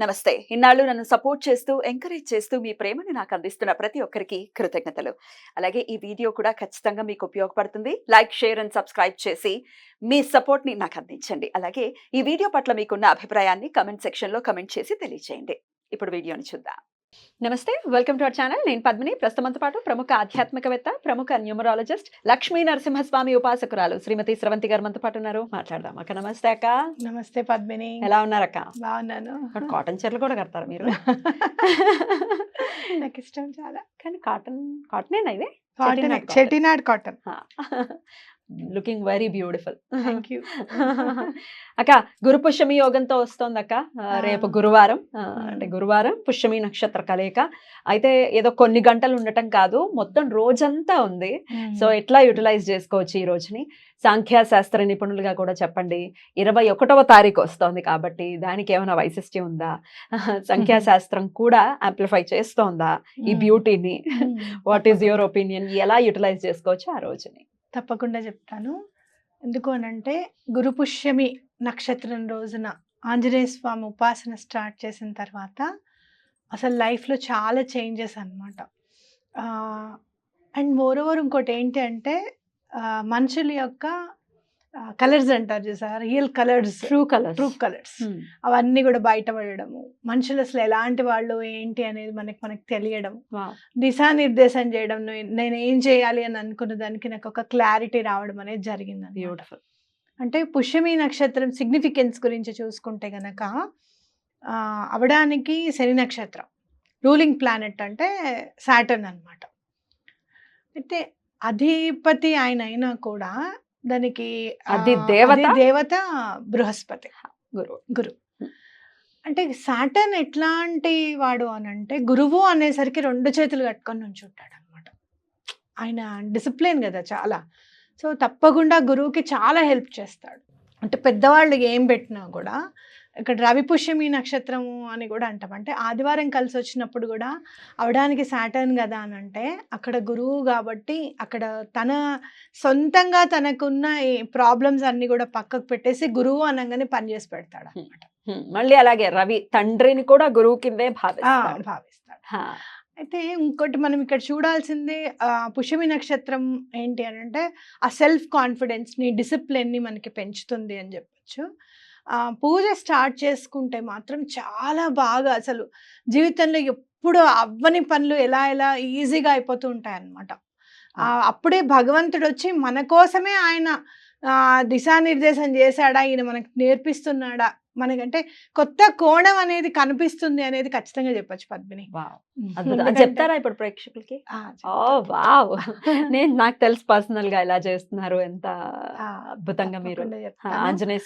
నమస్తే. ఇన్నాళ్ళు నన్ను సపోర్ట్ చేస్తూ, ఎంకరేజ్ చేస్తూ మీ ప్రేమని నాకు అందిస్తున్న ప్రతి ఒక్కరికి కృతజ్ఞతలు. అలాగే ఈ వీడియో కూడా ఖచ్చితంగా మీకు ఉపయోగపడుతుంది. లైక్, షేర్ అండ్ సబ్స్క్రైబ్ చేసి మీ సపోర్ట్‌ని నాకు అందించండి. అలాగే ఈ వీడియో పట్ల మీకున్న అభిప్రాయాన్ని కామెంట్ సెక్షన్‌లో కామెంట్ చేసి తెలియజేయండి. ఇప్పుడు వీడియోని చూద్దాం. నమస్తే. Welcome to our channel. నేను పద్మిని. ప్రస్తుతంతో పాటు ప్రముఖ ఆధ్యాత్మికవేత్త, ప్రముఖ న్యూమరాలజిస్ట్, లక్ష్మీ నరసింహస్వామి ఉపాసకురాలు శ్రీమతి స్రవంతి గారు మనతో పాటు ఉన్నారు. మాట్లాడదాం. అక్క నమస్తే అక్క. నమస్తే పద్మిని. ఎలా ఉన్నారక్క? బాగున్నాను. కాటన్ చీరలు కూడా కడతారు మీరు? నాకు ఇష్టం చాలా. కానీ కాటనేనా ఇది? Chettinad cotton. Looking very beautiful. Thank you. అక్క, గురు పుష్యమి యోగంతో వస్తోంది అక్క. రేపు గురువారం, అంటే గురువారం పుష్యమి నక్షత్ర కలయిక. అయితే ఏదో కొన్ని గంటలు ఉండటం కాదు, మొత్తం రోజంతా ఉంది. సో ఎట్లా యూటిలైజ్ చేసుకోవచ్చు ఈ రోజుని? సాంఖ్యాశాస్త్ర నిపుణులుగా కూడా చెప్పండి. 21వ తారీఖు వస్తోంది కాబట్టి దానికి ఏమైనా వైశిష్ట్యం ఉందా? సంఖ్యాశాస్త్రం కూడా యాంప్లిఫై చేస్తోందా ఈ బ్యూటీని? What is your opinion? ఎలా యూటిలైజ్ చేసుకోవచ్చు ఆ రోజుని? తప్పకుండా చెప్తాను. ఎందుకు అనంటే గురు పుష్యమి నక్షత్రం రోజున ఆంజనేయ స్వామి ఉపాసన స్టార్ట్ చేసిన తర్వాత అసలు లైఫ్లో చాలా చేంజెస్ అనమాట. అండ్ మోర్ ఓవర్ ఇంకోటి ఏంటి అంటే మనుషుల యొక్క కలర్స్ అంటారు చూసారా, రియల్ కలర్స్, ట్రూ కలర్స్ అవన్నీ కూడా బయటపడము. మనుషులు అసలు ఎలాంటి వాళ్ళు ఏంటి అనేది మనకి తెలియడం, దిశానిర్దేశం చేయడం, నేను ఏం చేయాలి అని అనుకున్న దానికి నాకు ఒక క్లారిటీ రావడం అనేది జరిగింది. బ్యూటిఫుల్. అంటే పుష్యమి నక్షత్రం సిగ్నిఫికెన్స్ గురించి చూసుకుంటే గనక అవడానికి శని నక్షత్రం రూలింగ్ ప్లానెట్ అంటే సాటర్న్ అన్నమాట. అయితే అధిపతి ఆయన అయినా కూడా దానికి దేవత బృహస్పతి, గురు. అంటే సాటర్న్ ఎట్లాంటి వాడు అని అంటే గురువు అనేసరికి 2 చేతులు కట్టుకొని నుంచుంటాడు అనమాట. ఆయన డిసిప్లిన్ కదా చాలా. సో తప్పకుండా గురువుకి చాలా హెల్ప్ చేస్తాడు. అంటే పెద్దవాళ్ళు ఏం పెట్టినా కూడా, ఇక్కడ రవి పుష్యమి నక్షత్రము అని కూడా అంటాం. అంటే ఆదివారం కలిసి వచ్చినప్పుడు కూడా అవడానికి సాటర్న్ కదా అని అంటే అక్కడ గురువు కాబట్టి అక్కడ తన సొంతంగా తనకున్న ఈ ప్రాబ్లమ్స్ అన్ని కూడా పక్కకు పెట్టేసి గురువు అనగానే పనిచేసి పెడతాడు అనమాట. మళ్ళీ అలాగే రవి తండ్రిని కూడా గురువు కిందే భావిస్తాడు. అయితే ఇంకోటి మనం ఇక్కడ చూడాల్సిందే, పుష్యమి నక్షత్రం ఏంటి అని అంటే ఆ సెల్ఫ్ కాన్ఫిడెన్స్ని, డిసిప్లిన్ని మనకి పెంచుతుంది అని చెప్పచ్చు. పూజ స్టార్ట్ చేసుకుంటే మాత్రం చాలా బాగా అసలు జీవితంలో ఎప్పుడు అవ్వని పనులు ఎలా ఈజీగా అయిపోతూ ఉంటాయి అన్నమాట. అప్పుడే భగవంతుడు వచ్చి మన కోసమే ఆయన దిశానిర్దేశం చేశాడా, ఈయన మనకు నేర్పిస్తున్నాడా, మనకంటే కొత్త కోణం అనేది కనిపిస్తుంది అనేది ఖచ్చితంగా చెప్పచ్చు పద్మిని. చెప్తారా ఇప్పుడు ప్రేక్షకులకి? నాకు తెలుసు పర్సనల్ గా ఎలా చేస్తున్నారు, ఎంత అద్భుతంగా మీరు. ఆంజనేయ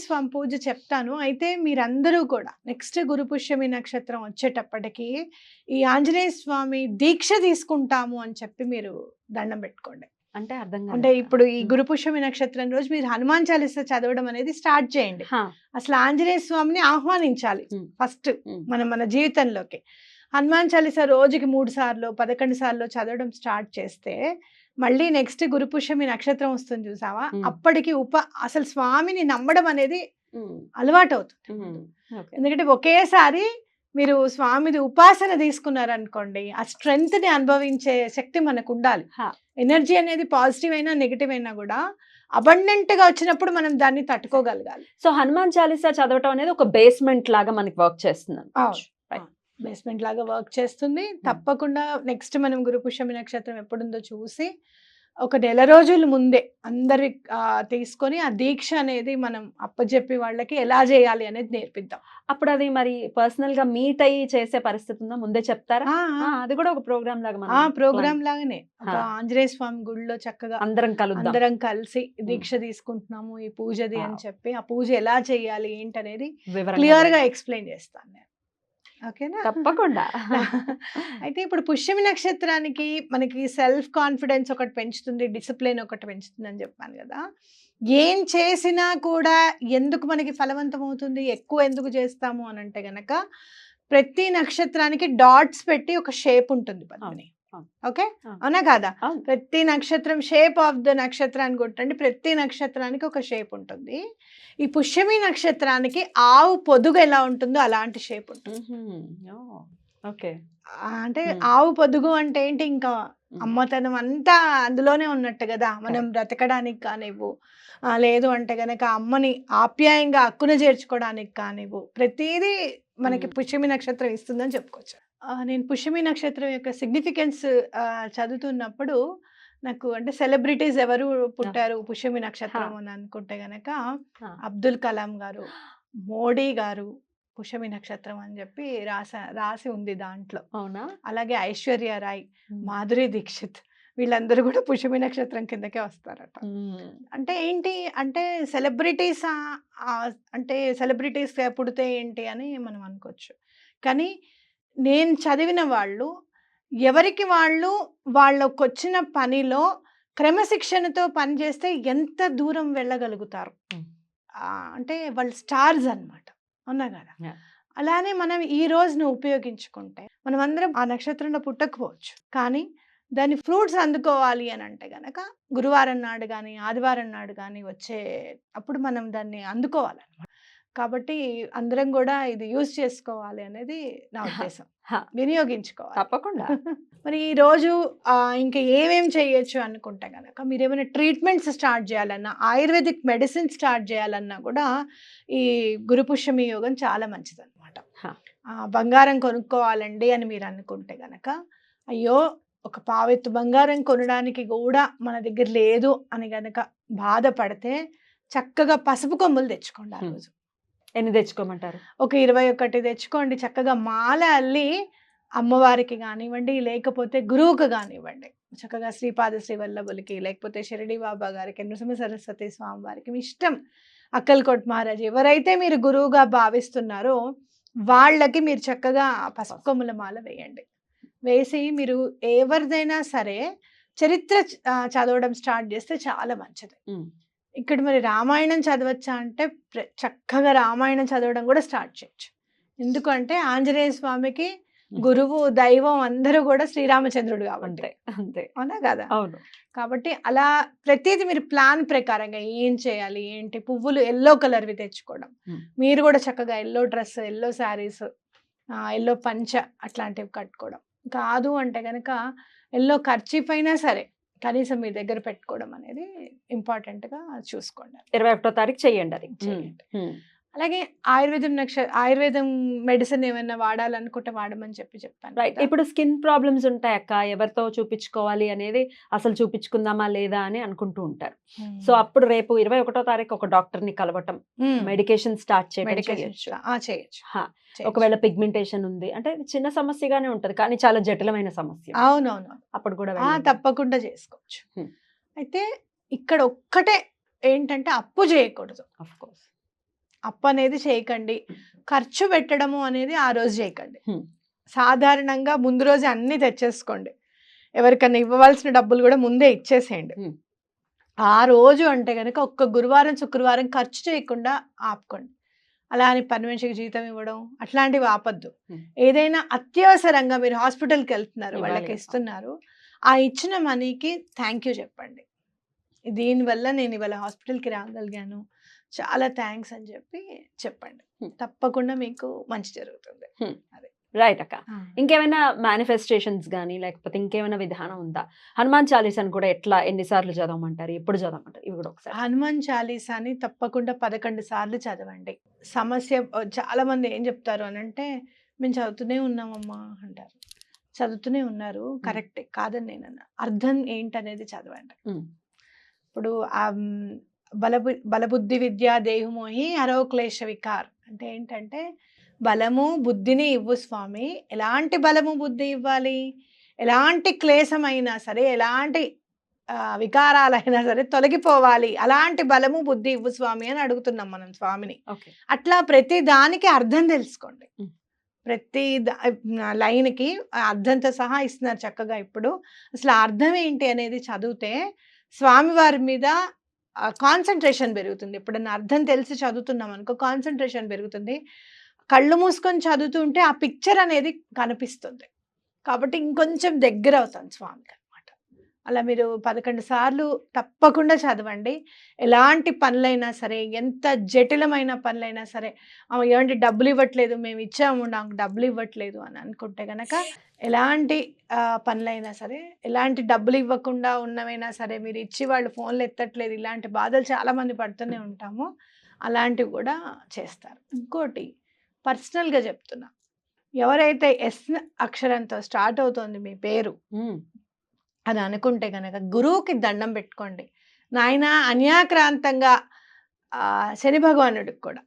స్వామి పూజ చెప్తాను. అయితే మీరందరూ కూడా నెక్స్ట్ గురు పుష్యమి నక్షత్రం వచ్చేటప్పటికి ఈ ఆంజనేయ స్వామి దీక్ష తీసుకుంటాము అని చెప్పి మీరు దండం పెట్టుకోండి. అంటే ఇప్పుడు ఈ గురు పుష్యమి నక్షత్రం రోజు మీరు హనుమాన్ చాలీసా చదవడం అనేది స్టార్ట్ చేయండి. అసలు ఆంజనేయ స్వామిని ఆహ్వానించాలి ఫస్ట్ మన జీవితంలోకి. హనుమాన్ చాలీసా రోజుకి 3 సార్లు 11 సార్లు చదవడం స్టార్ట్ చేస్తే మళ్ళీ నెక్స్ట్ గురు పుష్యమి నక్షత్రం వస్తుంది చూసావా, అప్పటికి అసలు స్వామిని నమ్మడం అనేది అలవాటు అవుతుంది. ఎందుకంటే ఒకేసారి మీరు స్వామిది ఉపాసన తీసుకున్నారనుకోండి, ఆ స్ట్రెంగ్త్ ని అనుభవించే శక్తి మనకు ఉండాలి. ఎనర్జీ అనేది పాజిటివ్ అయినా నెగిటివ్ అయినా కూడా అబండెంట్ గా వచ్చినప్పుడు మనం దాన్ని తట్టుకోగలగాలి. సో హనుమాన్ చాలీసా చదవటం అనేది ఒక బేస్మెంట్ లాగా మనకి వర్క్ చేస్తుంది. బేస్మెంట్ లాగా వర్క్ చేస్తుంది. తప్పకుండా నెక్స్ట్ మనం గురు పుష్యమి నక్షత్రం ఎప్పుడుందో చూసి ఒక 1 రోజుల ముందే అందరి తీసుకొని ఆ దీక్ష అనేది మనం అప్పచెప్పి వాళ్ళకి ఎలా చేయాలి అనేది నేర్పిద్దాం. అప్పుడు అది మరి పర్సనల్ గా మీట్ అయ్యి చేసే పరిస్థితి ఉందా? ముందే చెప్తారా? అది కూడా ఒక ప్రోగ్రామ్ లాగా. ప్రోగ్రామ్ లాగానే ఒక ఆంజనేయ స్వామి గుడిలో చక్కగా అందరం కలిసి దీక్ష తీసుకుంటున్నాము ఈ పూజది అని చెప్పి ఆ పూజ ఎలా చేయాలి ఏంటనేది క్లియర్ గా ఎక్స్ప్లెయిన్ చేస్తాను నేను. ఓకేనా? తప్పకుండా. అయితే ఇప్పుడు పుష్యమి నక్షత్రానికి మనకి సెల్ఫ్ కాన్ఫిడెన్స్ ఒకటి పెంచుతుంది, డిసిప్లిన్ ఒకటి పెంచుతుంది అని చెప్పాను కదా. ఏం చేసినా కూడా ఎందుకు మనకి ఫలవంతం అవుతుంది, ఎక్కువ ఎందుకు చేస్తాము అని అంటే గనక ప్రతి నక్షత్రానికి డాట్స్ పెట్టి ఒక షేప్ ఉంటుంది పద్మిని. ఓకే, అవును. అవునా కాదా? అవును. ప్రతి నక్షత్రం షేప్ ఆఫ్ ద నక్షత్రాన్ని కొట్టండి, ప్రతి నక్షత్రానికి ఒక షేప్ ఉంటుంది. ఈ పుష్యమి నక్షత్రానికి ఆవు పొదుగు ఎలా ఉంటుందో అలాంటి షేప్ ఉంటుంది. ఓకే. అంటే ఆవు పొదుగు అంటే ఏంటి, ఇంకా అమ్మతనం అంతా అందులోనే ఉన్నట్టు కదా. మనం బ్రతకడానికి కానివ్వు, లేదు అంటే గనక అమ్మని ఆప్యాయంగా అక్కున చేర్చుకోవడానికి కానివ్వు, ప్రతిదీ మనకి పుష్యమి నక్షత్రం ఇస్తుందని చెప్పుకోవచ్చు. నేను పుష్యమి నక్షత్రం యొక్క సిగ్నిఫికెన్స్ చదువుతున్నప్పుడు నాకు అంటే సెలబ్రిటీస్ ఎవరు పుట్టారు పుష్యమి నక్షత్రం అని అనుకుంటే గనక అబ్దుల్ కలాం గారు, మోడీ గారు పుష్యమి నక్షత్రం అని చెప్పి రాసి ఉంది దాంట్లో. అవునా? అలాగే ఐశ్వర్య రాయ్, మాధురి దీక్షిత్, వీళ్ళందరూ కూడా పుష్యమి నక్షత్రం కిందకే వస్తారట. అంటే ఏంటి అంటే సెలబ్రిటీస్, అంటే సెలబ్రిటీస్ పుడితే ఏంటి అని మనం అనుకోవచ్చు. కానీ నేను చదివిన వాళ్ళు ఎవరికి వాళ్ళు వాళ్ళకు వచ్చిన పనిలో క్రమశిక్షణతో పనిచేస్తే ఎంత దూరం వెళ్ళగలుగుతారు, అంటే వాళ్ళు స్టార్స్ అన్నమాట. అవునా కదా? అలానే మనం ఈ రోజును ఉపయోగించుకుంటే మనం అందరం ఆ నక్షత్రంలో పుట్టకపోవచ్చు, కానీ దాని ఫ్రూట్స్ అందుకోవాలి అని అంటే గనక గురువారం నాడు కానీ ఆదివారం నాడు కానీ వచ్చే అప్పుడు మనం దాన్ని అందుకోవాలన్నమాట. కాబట్టి అందరం కూడా ఇది యూజ్ చేసుకోవాలి అనేది నా ఉద్దేశం, వినియోగించుకోవాలి తప్పకుండా. మరి ఈ రోజు ఇంకా ఏమేం చేయొచ్చు అనుకుంటే కనుక, మీరు ఏమైనా ట్రీట్మెంట్స్ స్టార్ట్ చేయాలన్నా, ఆయుర్వేదిక్ మెడిసిన్ స్టార్ట్ చేయాలన్నా కూడా ఈ గురుపుష్యమి యోగం చాలా మంచిది అనమాట. బంగారం కొనుక్కోవాలండి అని మీరు అనుకుంటే గనక, అయ్యో ఒక పావెత్తు బంగారం కొనడానికి కూడా మన దగ్గర లేదు అని గనక బాధపడితే చక్కగా పసుపు కొమ్ములు తెచ్చుకోండి. ఆ రోజు ఎన్ని తెచ్చుకోమంటారు? ఒక 21 తెచ్చుకోండి. చక్కగా మాల అల్లి అమ్మవారికి కానివ్వండి, లేకపోతే గురువుకు కానివ్వండి, చక్కగా శ్రీపాద శ్రీవల్లభులకి, లేకపోతే షిరిడి బాబా గారికి, నృసింహ సరస్వతి స్వామి వారికి, మీ ఇష్టం, అక్కల్కోట్ మహారాజ్, ఎవరైతే మీరు గురువుగా భావిస్తున్నారో వాళ్ళకి మీరు చక్కగా పసుపు కొమ్ముల మాల వేయండి. వేసి మీరు ఎవరిదైనా సరే చరిత్ర చదవడం స్టార్ట్ చేస్తే చాలా మంచిది. ఇక్కడ మరి రామాయణం చదవచ్చా అంటే చక్కగా రామాయణం చదవడం కూడా స్టార్ట్ చేయొచ్చు. ఎందుకంటే ఆంజనేయ స్వామికి గురువు దైవం అందరూ కూడా శ్రీరామచంద్రుడు కాబట్టి. అంతే, అవునా కదా? అవును. కాబట్టి అలా ప్రతిదీ మీరు ప్లాన్ ప్రకారంగా ఏం చేయాలి ఏంటి, పువ్వులు ఎల్లో కలర్వి తెచ్చుకోవడం, మీరు కూడా చక్కగా yellow dress, yellow saris, yellow పంచ అట్లాంటివి కట్టుకోవడం. కాదు అంటే కనుక ఎల్లో కర్చీఫ్ అయినా సరే కనీసం మీ దగ్గర పెట్టుకోవడం అనేది ఇంపార్టెంట్ గా చూసుకోండి. 21వ తారీఖు చేయండి అది. అలాగే ఆయుర్వేదం మెడిసిన్ ఏమైనా వాడాలనుకుంటే వాడమని చెప్పాను. రైట్. ఇప్పుడు స్కిన్ ప్రాబ్లమ్స్ ఉంటాయి అక్క, ఎవరితో చూపించుకోవాలి అనేది అసలు చూపించుకుందామా లేదా అని అనుకుంటూ ఉంటారు. సో అప్పుడు రేపు 21వ తారీఖు ఒక డాక్టర్ ని కలవటం, మెడికేషన్ స్టార్ట్ చేయొచ్చు. ఒకవేళ పిగ్మెంటేషన్ ఉంది అంటే చిన్న సమస్యగానే ఉంటది, కానీ చాలా జటిలమైన సమస్య. అవునవును, అప్పుడు కూడా తప్పకుండా చేసుకోవచ్చు. అయితే ఇక్కడ ఒక్కటే ఏంటంటే అప్పు చేయకూడదు. ఆఫ్ కోర్స్ అప్పు అనేది చేయకండి. ఖర్చు పెట్టడము అనేది ఆ రోజు చేయకండి. సాధారణంగా ముందు రోజు అన్ని తెచ్చేసుకోండి. ఎవరికన్నా ఇవ్వవలసిన డబ్బులు కూడా ముందే ఇచ్చేసేయండి. ఆ రోజు అంటే కనుక ఒక్క గురువారం శుక్రవారం ఖర్చు చేయకుండా ఆపుకోండి. అలా అని పని మనిషికి జీతం ఇవ్వడం అట్లాంటివి ఆపద్దు. ఏదైనా అత్యవసరంగా మీరు హాస్పిటల్కి వెళ్తున్నారు, వాళ్ళకి ఇస్తున్నారు, ఆ ఇచ్చిన మనీకి థ్యాంక్ యూ చెప్పండి. దీనివల్ల నేను ఇవాళ హాస్పిటల్కి రాగలిగాను, చాలా థ్యాంక్స్ అని చెప్పండి. తప్పకుండా మీకు మంచి జరుగుతుంది. అదే రైట్ అక్క. ఇంకేమైనా మేనిఫెస్టేషన్స్ కానీ లేకపోతే ఇంకేమైనా విధానం ఉందా? హనుమాన్ చాలీసాని కూడా ఎన్నిసార్లు చదవమంటారు, ఎప్పుడు చదవమంటారు? ఇవి కూడా ఒకసారి. హనుమాన్ చాలీసాని తప్పకుండా 11 సార్లు చదవండి. సమస్య చాలా మంది ఏం చెప్తారు అని అంటే, మేము చదువుతూనే ఉన్నామమ్మా అంటారు. చదువుతూనే ఉన్నారు, కరెక్టే, కాదని నేను అన్నా. అర్థం ఏంటనేది చదవండి. ఇప్పుడు బలబుద్ధి విద్యా దేహమోహి హరో క్లేశ వికార్ అంటే ఏంటంటే, బలము బుద్ధిని ఇవ్వు స్వామి. ఎలాంటి బలము బుద్ధి ఇవ్వాలి? ఎలాంటి క్లేశమైనా సరే, ఎలాంటి వికారాలైనా సరే తొలగిపోవాలి, అలాంటి బలము బుద్ధి ఇవ్వు స్వామి అని అడుగుతున్నాం మనం స్వామిని. అట్లా ప్రతి దానికి అర్థం తెలుసుకోండి. ప్రతి లైన్కి అర్థంతో సహా ఇస్తున్నారు చక్కగా. ఇప్పుడు అసలు అర్థం ఏంటి అనేది చదివితే స్వామివారి మీద కాన్సన్ట్రేషన్ పెరుగుతుంది. ఎప్పుడన్నా అర్థం తెలిసి చదువుతున్నాం అనుకో కాన్సన్ట్రేషన్ పెరుగుతుంది. కళ్ళు మూసుకొని చదువుతుంటే ఆ పిక్చర్ అనేది కనిపిస్తుంది. కాబట్టి ఇంకొంచెం దగ్గర అవుతాను స్వామికి అనమాట. అలా మీరు 11 సార్లు తప్పకుండా చదవండి. ఎలాంటి పనులైనా సరే, ఎంత జటిలమైన పనులైనా సరే, ఏమంటే డబ్బులు ఇవ్వట్లేదు, మేము ఇచ్చాము నాకు డబ్బులు ఇవ్వట్లేదు అని అనుకుంటే గనక, ఎలాంటి పనులైనా సరే, ఎలాంటి డబ్బులు ఇవ్వకుండా ఉన్నవైనా సరే, మీరు ఇచ్చి వాళ్ళు ఫోన్లు ఎత్తట్లేదు, ఇలాంటి బాధలు చాలామంది పడుతూనే ఉంటాము. అలాంటివి కూడా చేస్తారు. ఇంకోటి పర్సనల్గా చెప్తున్నా, ఎవరైతే ఎస్ అక్షరంతో స్టార్ట్ అవుతోంది మీ పేరు అని అనుకుంటే కనుక గురువుకి దండం పెట్టుకోండి. నాయన అన్యాక్రాంతంగా శని భగవానుడికి కూడా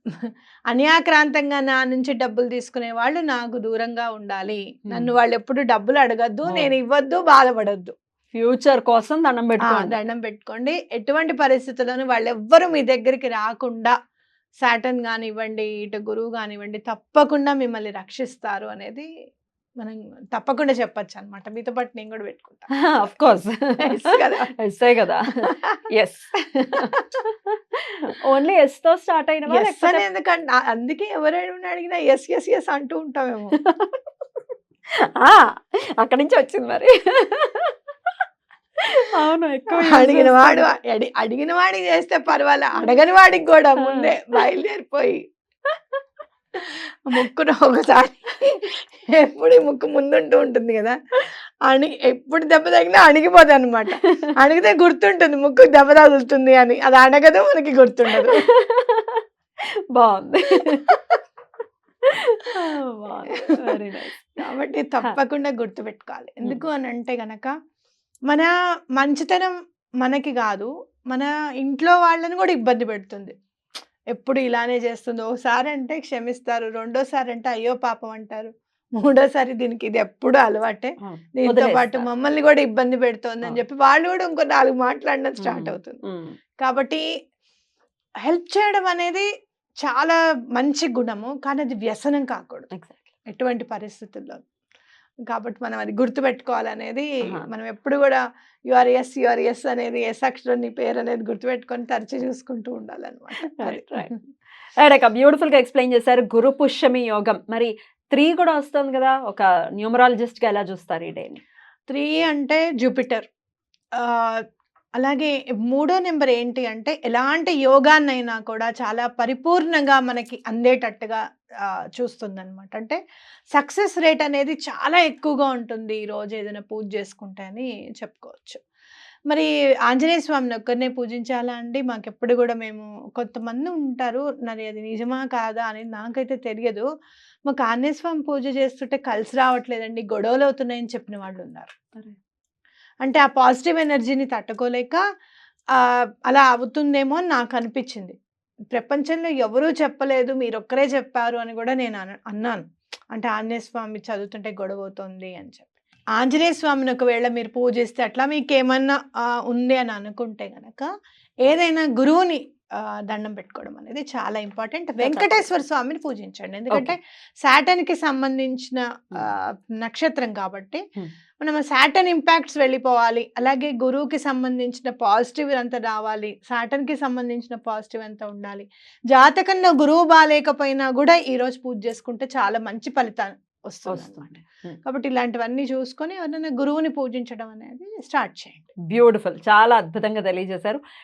అన్యాక్రాంతంగా నా నుంచి డబ్బులు తీసుకునే వాళ్ళు నాకు దూరంగా ఉండాలి, నన్ను వాళ్ళు ఎప్పుడు డబ్బులు అడగద్దు, నేను ఇవ్వద్దు, బాధపడద్దు. ఫ్యూచర్ కోసం దండం పెట్టుకోండి. ఎటువంటి పరిస్థితుల్లోనూ వాళ్ళు ఎవ్వరు మీ దగ్గరికి రాకుండా సాటర్న్ కానివ్వండి, ఇటు గురువు కానివ్వండి, తప్పకుండా మిమ్మల్ని రక్షిస్తారు అనేది మనం తప్పకుండా చెప్పచ్చు అనమాట. మీతో పాటు నేను కూడా పెట్టుకుంటా. ఆఫ్ కోర్స్ ఎస్సే కదా. ఎస్ ఓన్లీ ఎస్ తో స్టార్ట్ అయిన ఎందుకంటే అందుకే ఎవరైనా అడిగినా ఎస్ ఎస్ ఎస్ అంటూ ఉంటామేమో. అక్కడి నుంచి వచ్చింది మరి. అవును, ఎక్కువ అడిగిన వాడికి చేస్తే పర్వాలేదు, అడగని వాడికి కూడా ముందే బయలుదేరిపోయి ముక్కును ఒకసారి ఎప్పుడు ముక్కు ముందుంటూ ఉంటుంది కదా, ఎప్పుడు దెబ్బ తగినా అణిగిపోతుంది అనమాట. అణిగితే గుర్తుంటుంది ముక్కు దెబ్బ తగులుతుంది అని, అది అడగదు మనకి గుర్తుండదు. బాగుంది. కాబట్టి తప్పకుండా గుర్తుపెట్టుకోవాలి. ఎందుకు అని అంటే గనక మన మంచితనం మనకి కాదు, మన ఇంట్లో వాళ్ళని కూడా ఇబ్బంది పెడుతుంది. ఎప్పుడు ఇలానే చేస్తుంది, ఓసారి అంటే క్షమిస్తారు, రెండోసారి అంటే అయ్యో పాపం అంటారు, మూడోసారి దీనికి ఇది ఎప్పుడు అలవాటే, దీంతో పాటు మమ్మల్ని కూడా ఇబ్బంది పెడుతోంది అని చెప్పి వాళ్ళు కూడా ఇంకో 4 మాట్లాడడం స్టార్ట్ అవుతుంది. కాబట్టి హెల్ప్ చేయడం అనేది చాలా మంచి గుణము, కానీ అది వ్యసనం కాకూడదు ఎటువంటి పరిస్థితుల్లో. కాబట్టి మనం అది గుర్తుపెట్టుకోవాలనేది, మనం ఎప్పుడు కూడా యువర్ ఎస్ అనేది, ఎస్ అక్షరం నీ పేరు అనేది గుర్తుపెట్టుకొని తరచు చూసుకుంటూ ఉండాలన్నమాట. బ్యూటిఫుల్ గా ఎక్స్ప్లెయిన్ చేశారు. గురు పుష్యమి యోగం మరి 3 కూడా వస్తుంది కదా, ఒక న్యూమరాలజిస్ట్ గా ఎలా చూస్తారు ఈ డేని? 3 అంటే జూపిటర్. అలాగే 3వ నెంబర్ ఏంటి అంటే ఎలాంటి యోగాన్నైనా కూడా చాలా పరిపూర్ణంగా మనకి అందేటట్టుగా చూస్తుందన్నమాట. అంటే సక్సెస్ రేట్ అనేది చాలా ఎక్కువగా ఉంటుంది ఈరోజు ఏదైనా పూజ చేసుకుంటే అని చెప్పుకోవచ్చు. మరి ఆంజనేయ స్వామిని ఒక్కరినే పూజించాలా అండి? మాకెప్పుడు కూడా మేము కొంతమంది ఉంటారు, మరి అది నిజమా కాదా అనేది నాకైతే తెలియదు. మాకు ఆంజనేయ స్వామి పూజ చేస్తుంటే కలిసి రావట్లేదండి, గొడవలు అవుతున్నాయని చెప్పిన వాళ్ళు ఉన్నారు. అంటే ఆ పాజిటివ్ ఎనర్జీని తట్టుకోలేక అలా అవుతుందేమో అని నాకు అనిపించింది. ప్రపంచంలో ఎవరూ చెప్పలేదు, మీరొక్కరే చెప్పారు అని కూడా నేను అన్నాను. అంటే ఆంజనేయ స్వామి చదువుతుంటే గొడవ అవుతుంది అని చెప్పి. ఆంజనేయ స్వామిని ఒకవేళ మీరు పూజిస్తే అట్లా మీకేమన్నా ఉంది అని అనుకుంటే గనక ఏదైనా గురువుని దండం పెట్టుకోవడం అనేది చాలా ఇంపార్టెంట్. వెంకటేశ్వర స్వామిని పూజించండి, ఎందుకంటే సాటర్న్కి సంబంధించిన నక్షత్రం కాబట్టి మనం సాటర్న్ ఇంపాక్ట్స్ వెళ్ళిపోవాలి, అలాగే గురువుకి సంబంధించిన పాజిటివ్ అంతా రావాలి, సాటర్న్కి సంబంధించిన పాజిటివ్ అంతా ఉండాలి. జాతకంలో గురువు బాగాలేకపోయినా కూడా ఈరోజు పూజ చేసుకుంటే చాలా మంచి ఫలితాలు వస్తుంది అన్నమాట. కాబట్టి ఇలాంటివన్నీ చూసుకొని ఎవరైనా గురువుని పూజించడం అనేది స్టార్ట్ చేయండి. బ్యూటిఫుల్, చాలా అద్భుతంగా తెలియజేశారు.